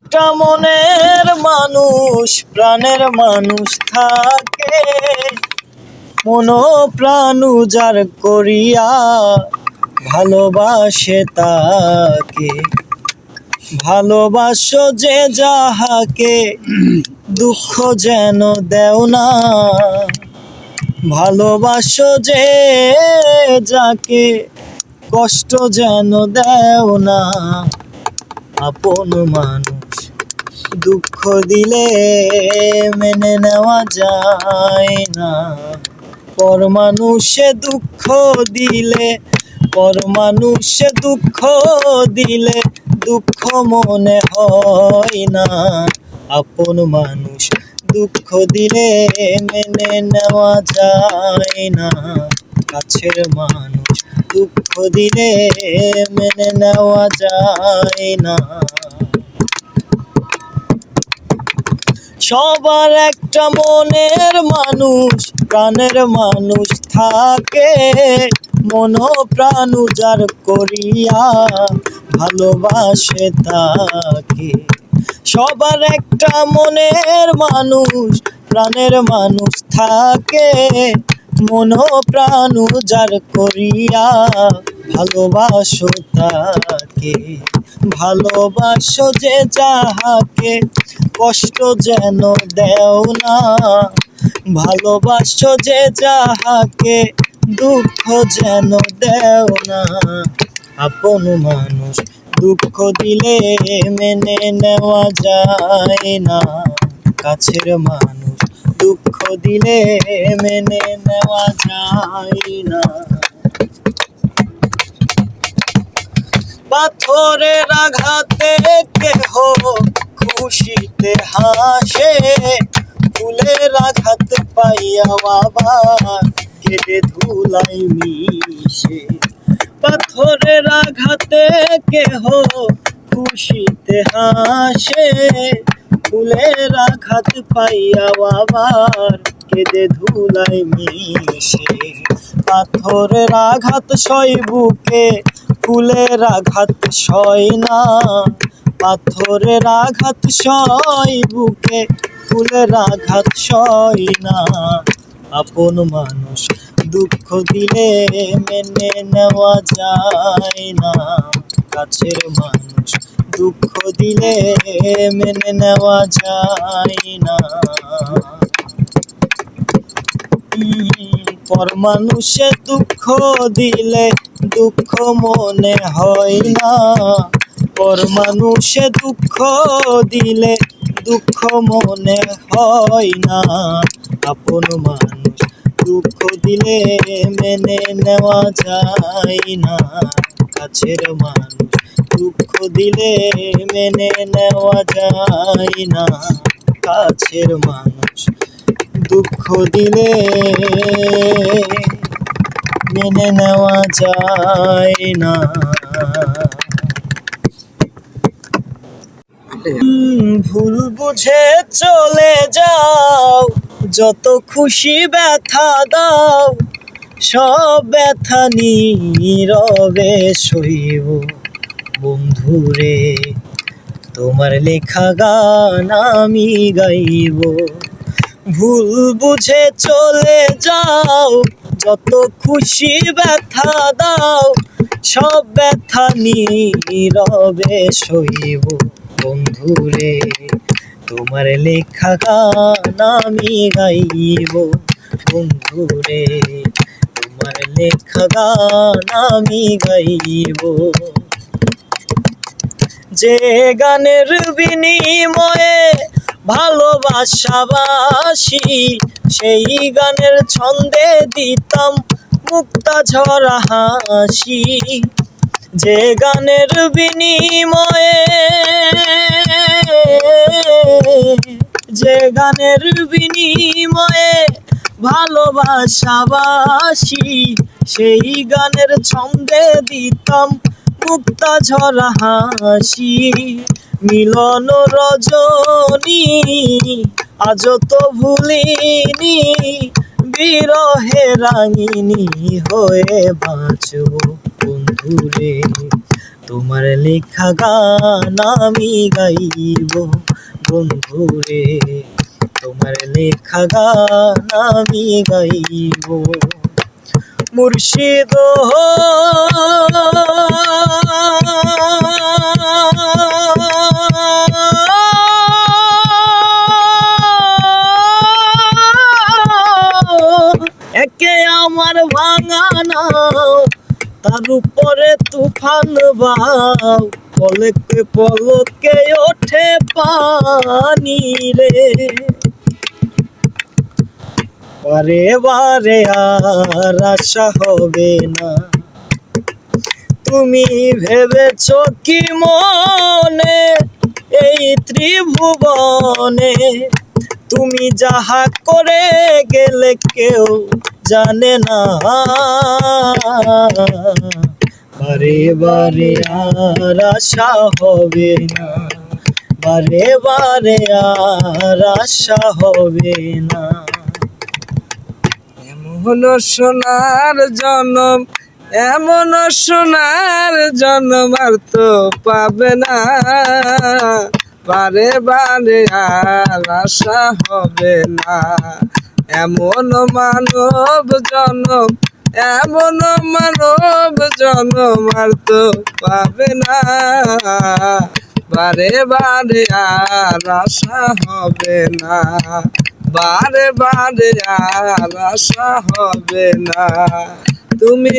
একটা মনের মানুষ প্রাণের মানুষ থাকে, মন প্রাণ উজাড় করিয়া ভালোবাসে তাকে। ভালোবাসো যে যাহাকে দুঃখ যেন দেও না, ভালোবাসো যে যাকে কষ্ট যেন দেও না। আপন মানুষ দুঃখ দিলে মেনে নেওয়া যায় না, পর মানুষে দুঃখ দিলে, পর মানুষে দুঃখ দিলে দুঃখ মনে হয় না। আপন মানুষ দুঃখ দিলে মেনে নেওয়া যায় না, কাছের মানুষ দুঃখ দিলে মেনে নেওয়া যায় না। সবার একটা মনের মানুষ প্রাণের মানুষ থাকে, মন প্রাণ উজাড় করিয়া ভালোবাসে তাকে। সবার একটা মনের মানুষ প্রাণের মানুষ থাকে, মন প্রাণ উজাড় করিয়া ভালোবাসো তাকে। ভালোবাসো যে যাহাকে কষ্ট যেন দেও না, ভালোবাসো যে যাহাকে দুঃখ যেন দেও না। আপন মানুষ দুঃখ দিলে মেনে নেওয়া যায় না, কাছের মানুষ দুঃখ দিলে মেনে নেওয়া যায় না। পাথরের আঘাতে কেহ খুশিতে হাসে, ফুলের আঘাত পাইয়া আবার কেটে ধুলাই মিশে। পাথরের আঘাতে কেহ খুশিতে হাসে, ফুলের আঘাত পাইয়া আবার কেটে ধুলাই মিশে। পাথরের আঘাত সয় বুকে, ফুলের আঘাত সয় না, পাথরের আঘাত সয় বুকে, ফুলের আঘাত সয় না। আপন মানুষ দুঃখ দিলে মেনে নেওয়া যায় না, কাছের মানুষ দুঃখ দিলে মেনে নেওয়া যায় না। পর মানুষে দুঃখ দিলে দুঃখ মনে হয় না, পর মানুষে দুঃখ দিলে দুঃখ মনে হয় না। আপন মানুষ দুঃখ দিলে মেনে নেওয়া যায় না, কাছের মানুষ দুঃখ দিলে মেনে নেওয়া যায় না, কাছের মানুষ দুঃখ দিলে মেনে নেওয়া যায় না। ভুল বুঝে চলে যাও, যত খুশি ব্যথা দাও, সব ব্যথা নীরবে সইব বন্ধুরে। তোমার লেখা গান আমি গাইব। ভুল বুঝে চলে যাও, যত খুশি ব্যথা দাও, সব ব্যথা নীরবে সইব বন্ধুরে। তোমার লেখা গান আমি গাইব বন্ধুরে, তোমার লেখা গান আমি গাইব। যে গানের বিনিময়ে ভালোবাসাবাসি, সেই গানের ছন্দে দিতাম মুক্তা ঝরা হাসি। যে গানের বিনিময়ে, যে গানের বিনিময়ে ভালোবাসাবাসি, সেই গানের ছন্দে দিতাম মুক্তা ঝরা হাসি। মিলন রজনী আজ তো ভুলিনি, বিরহে রাঙিনী হয়ে বাঁচব বন্ধুরে। তোমার লেখা গান আমি গাইব বন্ধুরে, তোমার লেখা গান আমি গাইব। মুর্শিদ একে আমার ভাঙা নাও, তার উপরে তুফান বাও, পলকে পলকে ওঠে পানি রে। বারে বারে আর আশা হবে না, তুমি ভেবেছ কি মনে এই ত্রিভুবনে, তুমি যাহা করে গেলে কেউ জানে না। বারে বারে আর আশা হবে না, বারে বারে আর আশা হবে না। এমন সোনার জনম, এমন সোনার জনম আর তো পাবে না, বারে বারে আর আশা হবে না। এমন মানব জনম, এমন মানব জনম আর তো পাবে না, বারে বারে আর আশা হবে না, বারে বারে আর আশা হবে না। তুমি